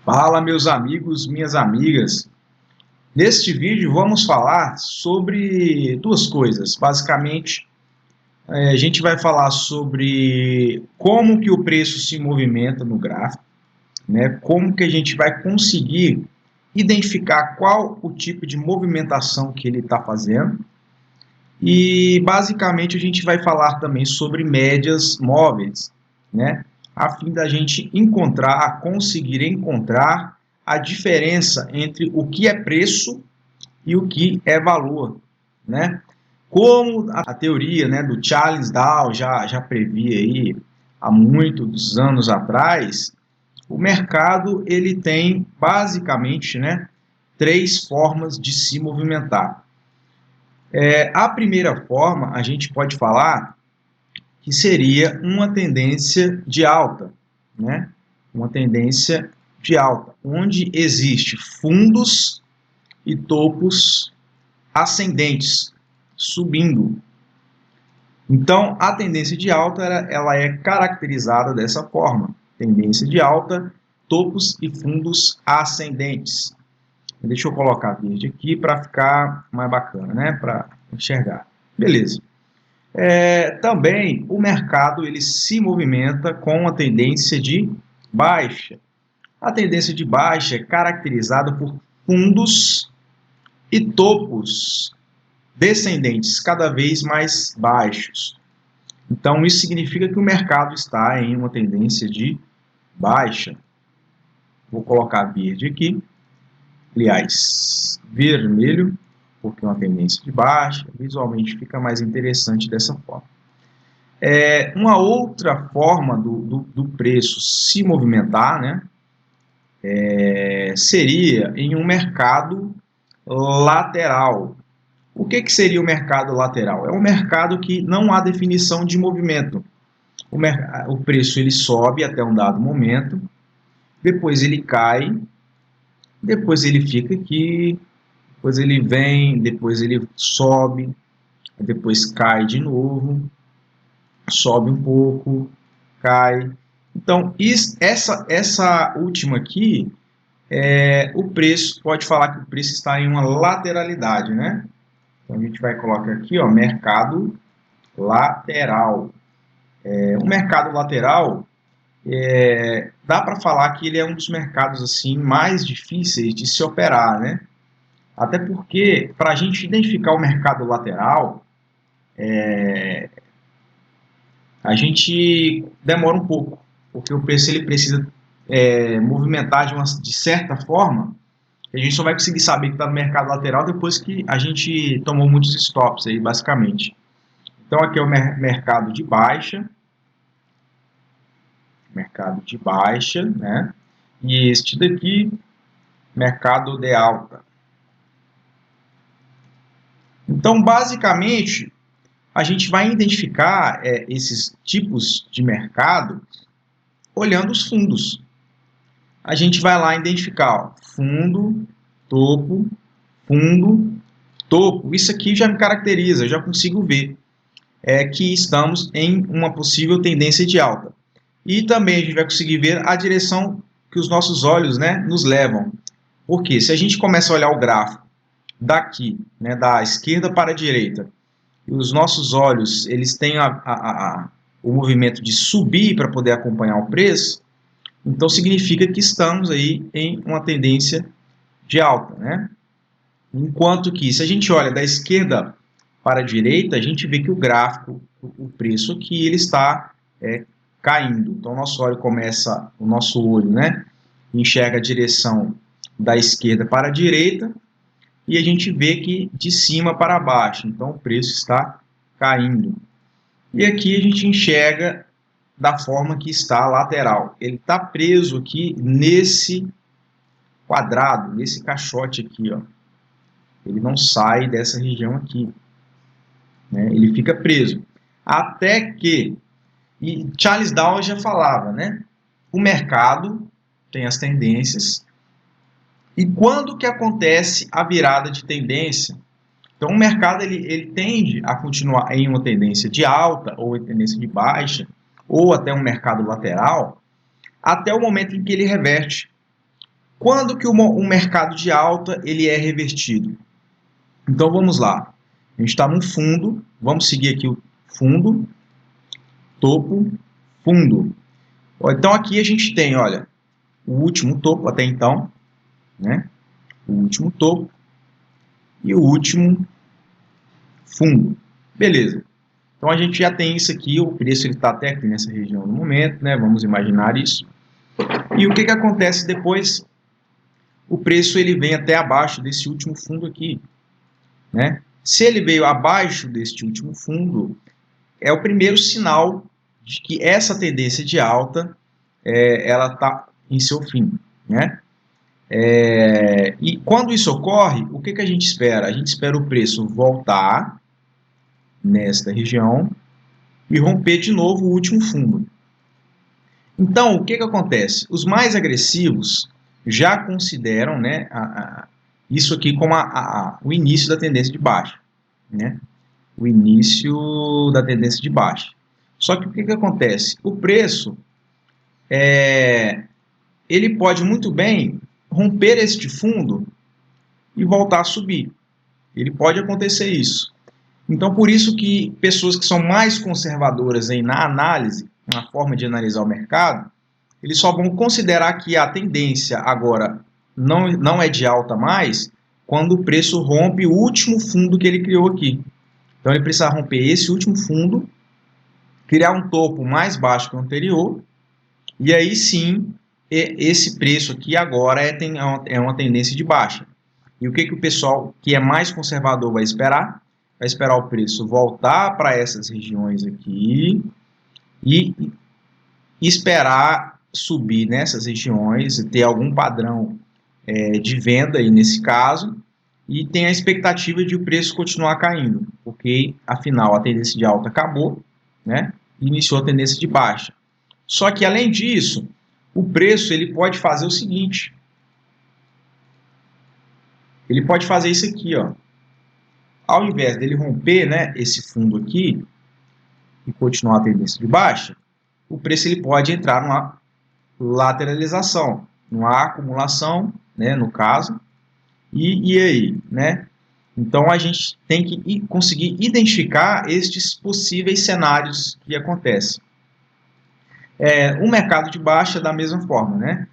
Fala, meus amigos, minhas amigas. Neste vídeo vamos falar sobre duas coisas. Basicamente, a gente vai falar sobre como que o preço se movimenta no gráfico, né? Como que a gente vai conseguir identificar qual o tipo de movimentação que ele está fazendo. E basicamente a gente vai falar também sobre médias móveis, né? A fim da gente conseguir encontrar a diferença entre o que é preço e o que é valor, né? Como a teoria, né, do Charles Dow já previa aí há muitos anos atrás, o mercado ele tem basicamente, né, três formas de se movimentar. A primeira forma a gente pode falar que seria uma tendência de alta, né? Uma tendência de alta, onde existe fundos e topos ascendentes, subindo. Então, a tendência de alta ela é caracterizada dessa forma: tendência de alta, topos e fundos ascendentes. Deixa eu colocar verde aqui para ficar mais bacana, né? Para enxergar. Beleza. Também o mercado ele se movimenta com a tendência de baixa. A tendência de baixa é caracterizada por fundos e topos descendentes cada vez mais baixos. Então, isso significa que o mercado está em uma tendência de baixa. Vou colocar verde aqui. Aliás, vermelho, porque é uma tendência de baixa. Visualmente fica mais interessante dessa forma. Uma outra forma do preço se movimentar, né, seria em um mercado lateral. O que seria o mercado lateral? É um mercado que não há definição de movimento. O preço ele sobe até um dado momento, depois ele cai, depois ele fica aqui, depois ele vem, depois ele sobe, depois cai de novo, sobe um pouco, cai. Então, essa última aqui, o preço, pode falar que o preço está em uma lateralidade, né? Então, a gente vai colocar aqui, ó, mercado lateral. O mercado lateral, dá para falar que ele é um dos mercados assim mais difíceis de se operar, né? Até porque, para a gente identificar o mercado lateral, a gente demora um pouco, porque o preço ele precisa movimentar de certa forma. A gente só vai conseguir saber que está no mercado lateral depois que a gente tomou muitos stops aí, basicamente. Então aqui é o mercado de baixa, né? E este daqui, mercado de alta. Então, basicamente, a gente vai identificar esses tipos de mercado olhando os fundos. A gente vai lá identificar, ó, fundo, topo, isso aqui já me caracteriza, eu já consigo ver que estamos em uma possível tendência de alta. E também a gente vai conseguir ver a direção que os nossos olhos, né, nos levam. Porque se a gente começa a olhar o gráfico daqui, né, da esquerda para a direita, e os nossos olhos eles têm o movimento de subir para poder acompanhar o preço, então significa que estamos aí em uma tendência de alta, né? Enquanto que, se a gente olha da esquerda para a direita, a gente vê que o gráfico, o preço aqui, ele está caindo. Então, o nosso olho, né, enxerga a direção da esquerda para a direita e a gente vê que de cima para baixo. Então, o preço está caindo. E aqui a gente enxerga da forma que está a lateral. Ele está preso aqui nesse quadrado, nesse caixote aqui, ó. Ele não sai dessa região aqui, né? Ele fica preso. Até que, e Charles Dow já falava, né? O mercado tem as tendências, e quando que acontece a virada de tendência? Então o mercado ele tende a continuar em uma tendência de alta ou em tendência de baixa, ou até um mercado lateral, até o momento em que ele reverte. Quando que um mercado de alta ele é revertido? Então vamos lá. A gente está num fundo, vamos seguir aqui o fundo, topo, fundo. Então aqui a gente tem, olha, o último topo até então, né? O último topo e o último fundo. Beleza. Então a gente já tem isso aqui, o preço está até aqui nessa região no momento, né? Vamos imaginar isso. E o que acontece depois? O preço ele vem até abaixo desse último fundo aqui, né? Se ele veio abaixo deste último fundo, é o primeiro sinal de que essa tendência de alta ela está em seu fim, né? E quando isso ocorre, o que a gente espera? A gente espera o preço voltar nesta região e romper de novo o último fundo. Então, o que acontece? Os mais agressivos já consideram, né, isso aqui como o início da tendência de baixa, né? O início da tendência de baixa. Só que o que acontece? O preço, ele pode muito bem romper este fundo e voltar a subir. Ele pode acontecer isso. Então, por isso que pessoas que são mais conservadoras na análise, na forma de analisar o mercado, eles só vão considerar que a tendência agora não é de alta mais quando o preço rompe o último fundo que ele criou aqui. Então, ele precisa romper esse último fundo, criar um topo mais baixo que o anterior, e aí sim, esse preço aqui agora é uma tendência de baixa. E o que o pessoal que é mais conservador vai esperar? Vai esperar o preço voltar para essas regiões aqui e esperar subir nessas regiões, ter algum padrão de venda aí nesse caso, e tem a expectativa de o preço continuar caindo, porque afinal a tendência de alta acabou, né? E iniciou a tendência de baixa. Só que além disso, o preço ele pode fazer o seguinte, ele pode fazer isso aqui, ó. Ao invés dele romper, né, esse fundo aqui e continuar a tendência de baixa, o preço ele pode entrar numa lateralização, numa acumulação, né, no caso, e aí, né? Então a gente tem que conseguir identificar estes possíveis cenários que acontecem. O mercado de baixa da mesma forma, né?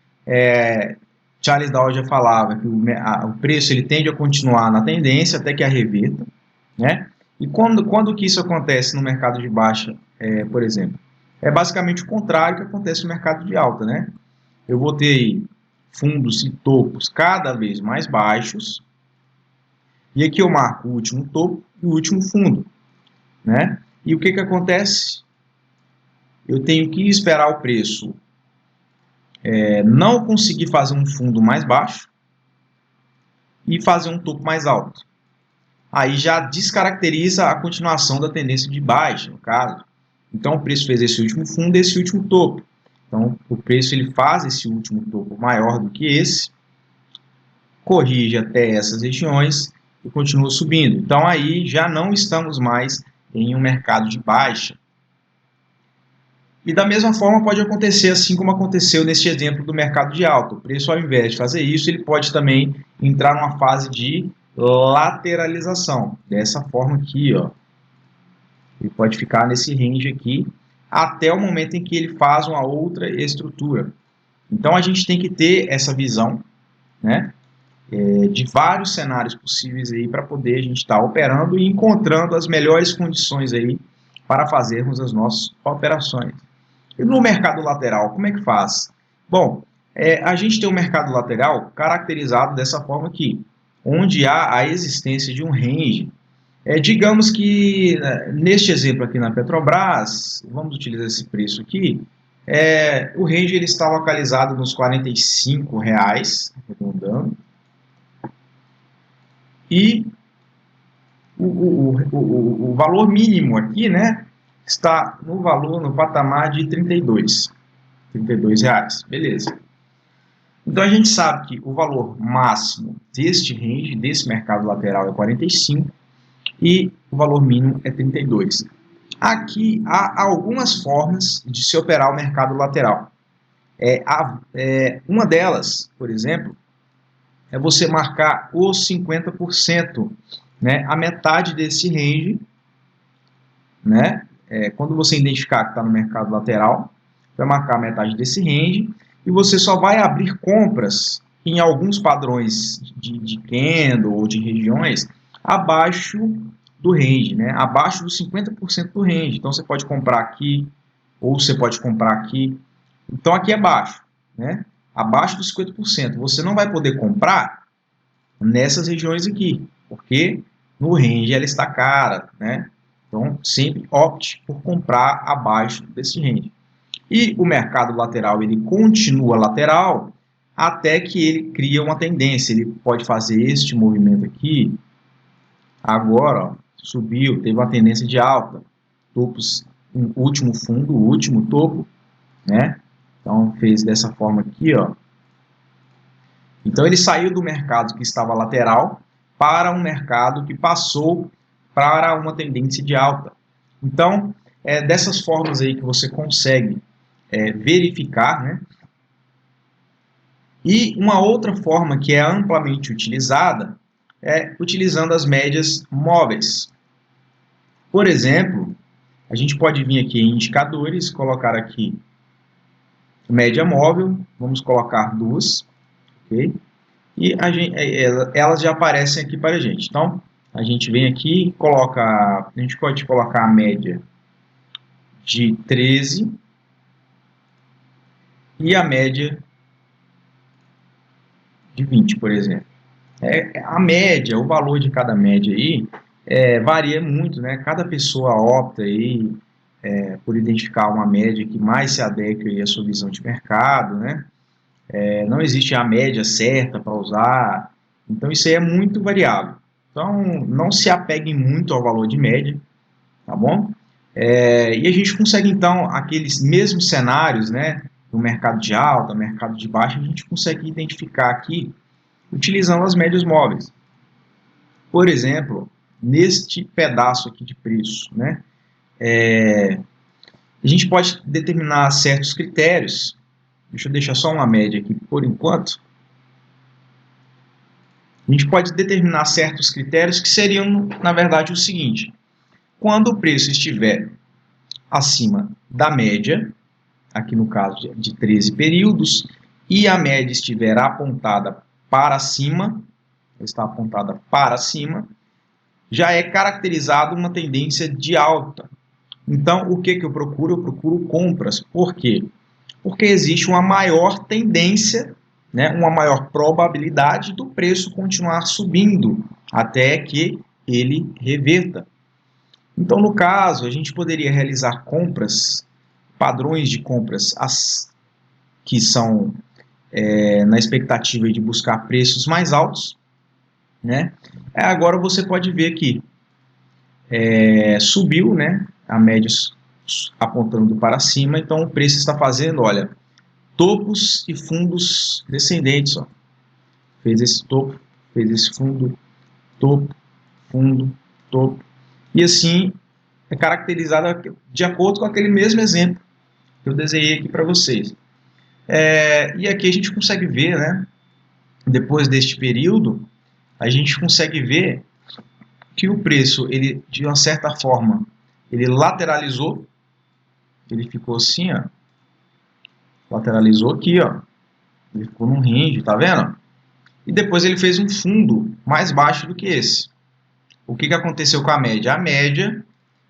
Charles Dow já falava que o preço ele tende a continuar na tendência até que a reverta, né? E quando que isso acontece no mercado de baixa, por exemplo? É basicamente o contrário que acontece no mercado de alta, né? Eu vou ter fundos e topos cada vez mais baixos, e aqui eu marco o último topo e o último fundo, né? E o que acontece? Eu tenho que esperar o preço não conseguir fazer um fundo mais baixo e fazer um topo mais alto. Aí já descaracteriza a continuação da tendência de baixa, no caso. Então o preço fez esse último fundo e esse último topo. Então o preço ele faz esse último topo maior do que esse, corrige até essas regiões e continua subindo. Então aí já não estamos mais em um mercado de baixa. E da mesma forma pode acontecer assim como aconteceu nesse exemplo do mercado de alta. O preço, ao invés de fazer isso, ele pode também entrar numa fase de lateralização. Dessa forma aqui, ó. Ele pode ficar nesse range aqui até o momento em que ele faz uma outra estrutura. Então a gente tem que ter essa visão, né, de vários cenários possíveis aí para poder a gente estar operando e encontrando as melhores condições aí para fazermos as nossas operações. E no mercado lateral, como é que faz? Bom, a gente tem um mercado lateral caracterizado dessa forma aqui, onde há a existência de um range. Digamos que, neste exemplo aqui na Petrobras, vamos utilizar esse preço aqui, o range ele está localizado nos R$ 45, arredondando, e o valor mínimo aqui, né, está no patamar de R$ 32 reais, beleza. Então a gente sabe que o valor máximo deste range, desse mercado lateral é 45 e o valor mínimo é 32. Aqui há algumas formas de se operar o mercado lateral. Uma delas, por exemplo, é você marcar os 50%, né, a metade desse range, né, quando você identificar que está no mercado lateral, vai marcar a metade desse range, e você só vai abrir compras em alguns padrões de candle ou de regiões abaixo do range, né, abaixo dos 50% do range. Então você pode comprar aqui, ou você pode comprar aqui. Então aqui é baixo, né, abaixo dos 50%. Você não vai poder comprar nessas regiões aqui, porque no range ela está cara, né? Então sempre opte por comprar abaixo desse range. E o mercado lateral ele continua lateral até que ele cria uma tendência. Ele pode fazer este movimento aqui, agora ó, subiu, teve uma tendência de alta, topos, um último fundo, o último topo, né? Então fez dessa forma aqui, ó. Então ele saiu do mercado que estava lateral para um mercado que passou para uma tendência de alta. Então, dessas formas aí que você consegue verificar, né? E uma outra forma que é amplamente utilizada é utilizando as médias móveis. Por exemplo, a gente pode vir aqui em indicadores, colocar aqui média móvel, vamos colocar duas, ok? E elas já aparecem aqui para a gente. Então, a gente vem aqui e coloca, a gente pode colocar a média de 13 e a média de 20, por exemplo. A média, o valor de cada média aí, varia muito, né? Cada pessoa opta aí, por identificar uma média que mais se adeque aí à sua visão de mercado, né? Não existe a média certa para usar, então isso aí é muito variável. Então, não se apeguem muito ao valor de média, tá bom? E a gente consegue, então, aqueles mesmos cenários, né, no mercado de alta, mercado de baixa, a gente consegue identificar aqui, utilizando as médias móveis. Por exemplo, neste pedaço aqui de preço, né, a gente pode determinar certos critérios. Deixa eu deixar só uma média aqui por enquanto. A gente pode determinar certos critérios que seriam, na verdade, o seguinte. Quando o preço estiver acima da média, aqui no caso de 13 períodos, e a média estiver apontada para cima, está apontada para cima, já é caracterizado uma tendência de alta. Então, o que eu procuro? Eu procuro compras. Por quê? Porque existe uma maior tendência, né, uma maior probabilidade do preço continuar subindo até que ele reverta. Então, no caso, a gente poderia realizar compras, padrões de compras que são na expectativa de buscar preços mais altos, né? Agora você pode ver aqui, subiu, né, a média apontando para cima, então o preço está fazendo, olha, topos e fundos descendentes, ó. Fez esse topo, fez esse fundo, topo, fundo, topo, e assim é caracterizado de acordo com aquele mesmo exemplo que eu desenhei aqui para vocês. E aqui a gente consegue ver, né, depois deste período, a gente consegue ver que o preço, ele, de uma certa forma, ele lateralizou, ele ficou assim, ó, lateralizou aqui, ó, ele ficou num range, tá vendo? E depois ele fez um fundo mais baixo do que esse. O que aconteceu com a média? A média,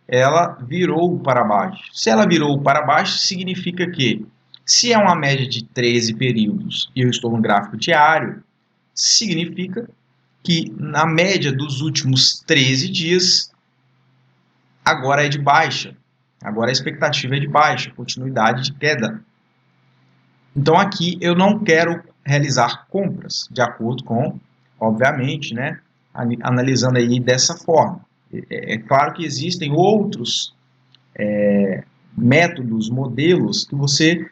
ela virou para baixo. Se ela virou para baixo, significa que, se é uma média de 13 períodos e eu estou no gráfico diário, significa que na média dos últimos 13 dias, agora é de baixa. Agora a expectativa é de baixa, continuidade de queda. Então aqui eu não quero realizar compras, de acordo com, obviamente, né, analisando aí dessa forma. É claro que existem outros métodos, modelos que você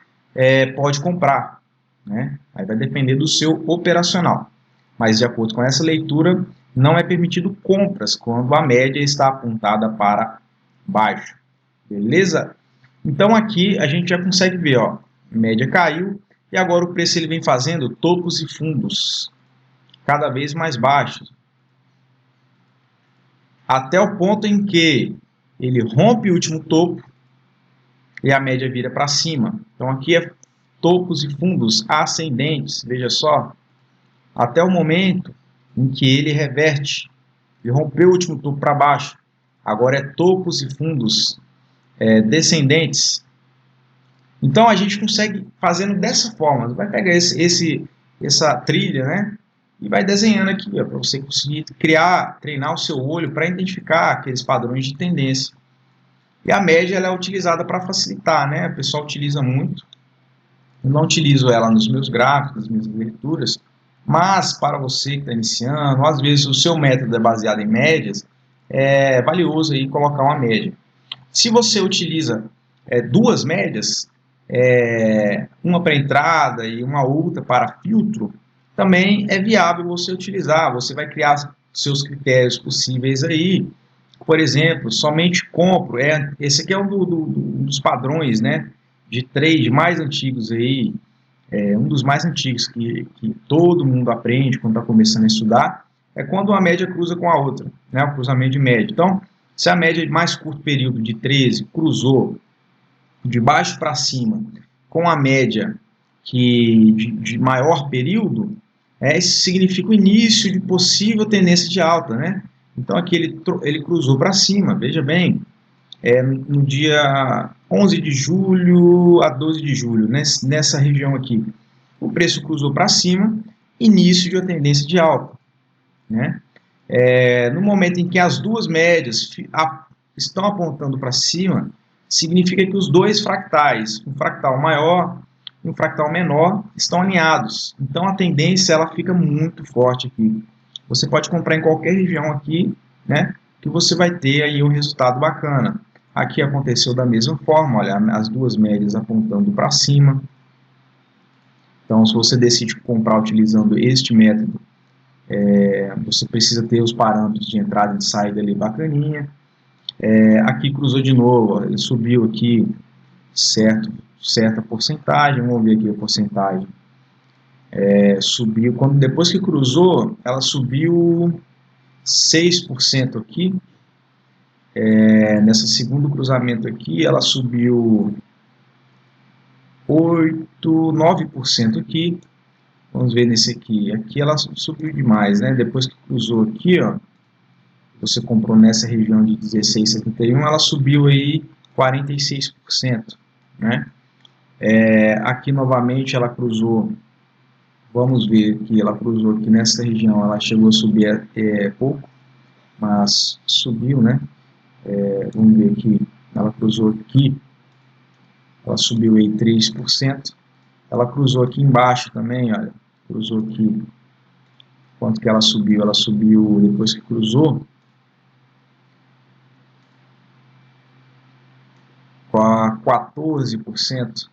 pode comprar, né? Aí vai depender do seu operacional. Mas de acordo com essa leitura, não é permitido compras quando a média está apontada para baixo. Beleza? Então aqui a gente já consegue ver, ó, a média caiu, e agora o preço ele vem fazendo topos e fundos cada vez mais baixos, até o ponto em que ele rompe o último topo e a média vira para cima. Então aqui é topos e fundos ascendentes, veja só, até o momento em que ele reverte, ele rompeu o último topo para baixo, agora é topos e fundos descendentes. Então a gente consegue fazendo dessa forma, vai pegar essa trilha, né, e vai desenhando aqui, para você conseguir treinar o seu olho para identificar aqueles padrões de tendência. E a média ela é utilizada para facilitar, né? O pessoal utiliza muito. Eu não utilizo ela nos meus gráficos, nas minhas leituras, mas para você que está iniciando, às vezes o seu método é baseado em médias, é valioso aí colocar uma média. Se você utiliza duas médias, uma para entrada e uma outra para filtro, também é viável você utilizar. Você vai criar seus critérios possíveis aí. Por exemplo, somente compro. Esse aqui é um dos padrões, né, de trade mais antigos aí. Um dos mais antigos que todo mundo aprende quando está começando a estudar. É quando uma média cruza com a outra, né, o cruzamento de média. Então, se a média de mais curto período de 13 cruzou de baixo para cima com a média de maior período, isso significa o início de possível tendência de alta, né? Então aqui ele cruzou para cima, veja bem, no dia 11 de julho a 12 de julho, nessa região aqui, o preço cruzou para cima, início de uma tendência de alta, né? No momento em que as duas médias estão apontando para cima, significa que os dois fractais, um fractal maior e um fractal menor, estão alinhados. Então a tendência ela fica muito forte aqui. Você pode comprar em qualquer região aqui, né, que você vai ter aí um resultado bacana. Aqui aconteceu da mesma forma, olha, as duas médias apontando para cima. Então se você decide comprar utilizando este método, você precisa ter os parâmetros de entrada e de saída ali bacaninha. Aqui cruzou de novo, ó, ele subiu aqui certa porcentagem, vamos ver aqui a porcentagem. Subiu, depois que cruzou, ela subiu 6% aqui. Nesse segundo cruzamento aqui, ela subiu 9% aqui. Vamos ver nesse aqui. Aqui ela subiu demais, né? Depois que cruzou aqui, ó, você comprou nessa região de 16,71, ela subiu aí 46%, né? Aqui novamente ela cruzou, vamos ver que ela cruzou aqui nessa região, ela chegou a subir pouco, mas subiu, né? Vamos ver aqui, ela cruzou aqui, ela subiu aí 3%, ela cruzou aqui embaixo também, olha, cruzou aqui, quanto que ela subiu depois que cruzou, com a 14%,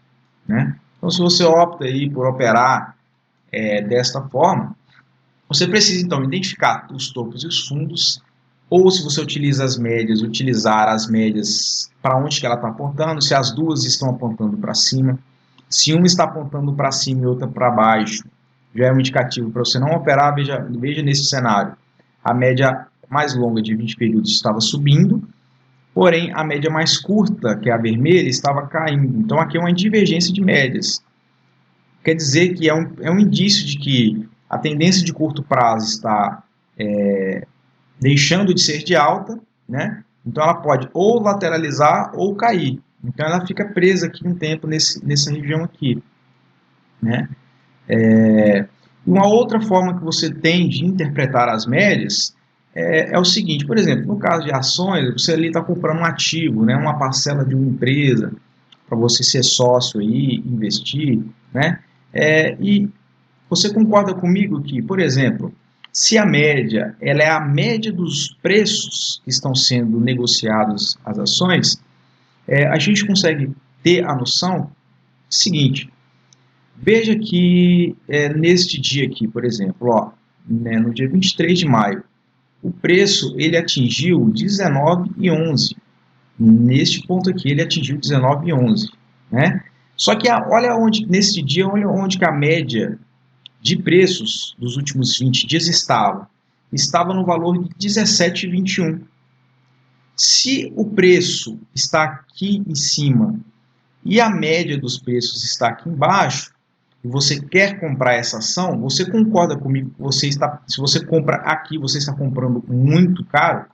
né? Então, se você opta aí por operar desta forma, você precisa então identificar os topos e os fundos, ou se você utiliza as médias, utilizar as médias para onde que ela está apontando, se as duas estão apontando para cima, se uma está apontando para cima e outra para baixo, já é um indicativo para você não operar. Veja nesse cenário, a média mais longa de 20 períodos estava subindo, porém a média mais curta, que é a vermelha, estava caindo. Então aqui é uma divergência de médias. Quer dizer que é um indício de que a tendência de curto prazo está deixando de ser de alta, né? Então ela pode ou lateralizar ou cair. Então ela fica presa aqui um tempo nessa região aqui, né? Uma outra forma que você tem de interpretar as médias é o seguinte, por exemplo, no caso de ações, você ali está comprando um ativo, né, uma parcela de uma empresa, para você ser sócio aí, investir, né? E você concorda comigo que, por exemplo, se a média ela é a média dos preços que estão sendo negociados as ações, a gente consegue ter a noção seguinte. Veja que neste dia aqui, por exemplo, ó, né, no dia 23 de maio, o preço ele atingiu 19,11. Neste ponto aqui ele atingiu 19,11, né? Só que olha onde, nesse dia, olha onde que a média de preços dos últimos 20 dias estava. Estava no valor de 17,21. Se o preço está aqui em cima e a média dos preços está aqui embaixo, e você quer comprar essa ação, você concorda comigo que se você compra aqui, você está comprando muito caro?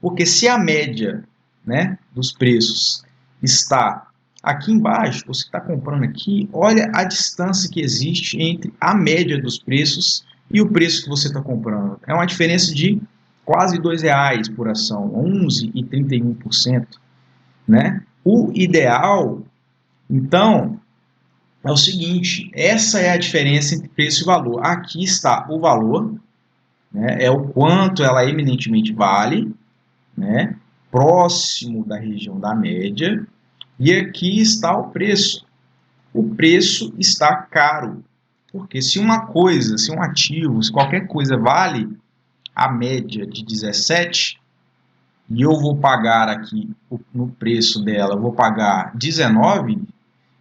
Porque se a média, né, dos preços está aqui embaixo, você está comprando aqui, olha a distância que existe entre a média dos preços e o preço que você está comprando. É uma diferença de quase R$2 por ação, 11,31%. Né? O ideal, então, é o seguinte, essa é a diferença entre preço e valor. Aqui está o valor, né, é o quanto ela eminentemente vale, né, próximo da região da média, e aqui está o preço. O preço está caro, porque se uma coisa, se um ativo, se qualquer coisa vale a média de 17, e eu vou pagar aqui no preço dela, eu vou pagar 19,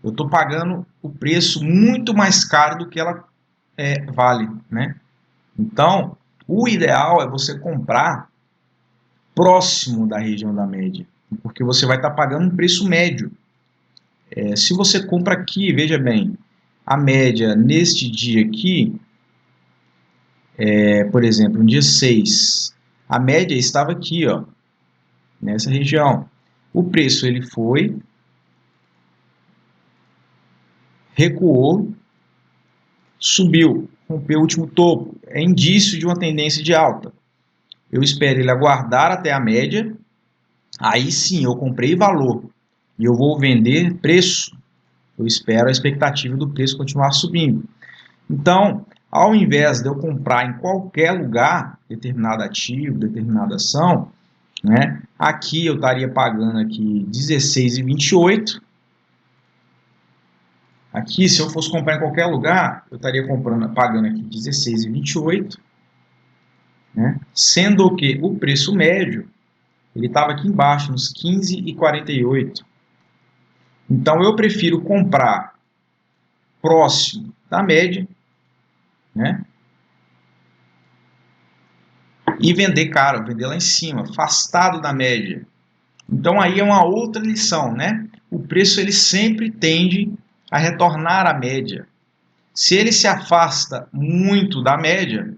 eu estou pagando o preço muito mais caro do que ela vale, né? Então, o ideal é você comprar próximo da região da média, porque você vai estar pagando um preço médio. Se você compra aqui, veja bem, a média neste dia aqui, por exemplo, no dia 6, a média estava aqui, ó, nessa região. O preço ele foi, recuou, subiu, rompeu o último topo. É indício de uma tendência de alta. Eu espero ele aguardar até a média, aí sim eu comprei valor e eu vou vender preço. Eu espero a expectativa do preço continuar subindo. Então, ao invés de eu comprar em qualquer lugar, determinado ativo, determinada ação, né, aqui eu estaria pagando aqui 16,28. Aqui, se eu fosse comprar em qualquer lugar, eu estaria pagando aqui 16,28, né, sendo que o preço médio ele estava aqui embaixo, nos 15,48. Então, eu prefiro comprar próximo da média, né? E vender caro, vender lá em cima, afastado da média. Então, aí é uma outra lição, né? O preço ele sempre tende a retornar à média. Se ele se afasta muito da média,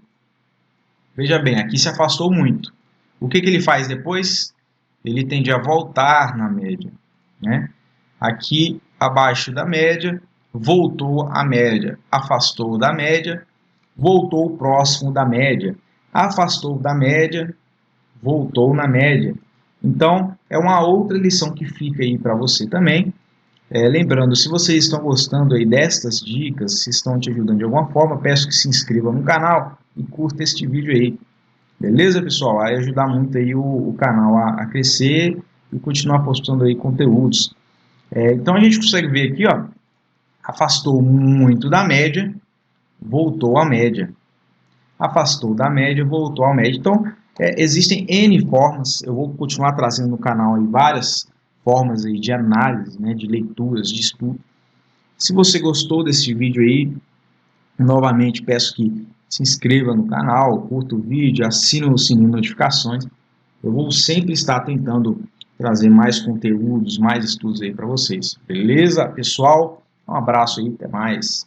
veja bem, aqui se afastou muito. O que ele faz depois? Ele tende a voltar na média, né? Aqui abaixo da média, voltou à média, afastou da média, voltou próximo da média, afastou da média, voltou na média. Então, é uma outra lição que fica aí para você também. Lembrando, se vocês estão gostando aí destas dicas, se estão te ajudando de alguma forma, peço que se inscreva no canal e curta este vídeo aí. Beleza, pessoal? Vai ajudar muito aí o canal a crescer e continuar postando aí conteúdos. Então a gente consegue ver aqui, ó, afastou muito da média, voltou à média. Afastou da média, voltou à média. Então, existem N formas, eu vou continuar trazendo no canal aí várias formas aí de análise, né, de leituras, de estudo. Se você gostou desse vídeo aí, novamente peço que se inscreva no canal, curta o vídeo, assine o sininho de notificações. Eu vou sempre estar tentando trazer mais conteúdos, mais estudos aí para vocês. Beleza, pessoal? Um abraço aí, até mais.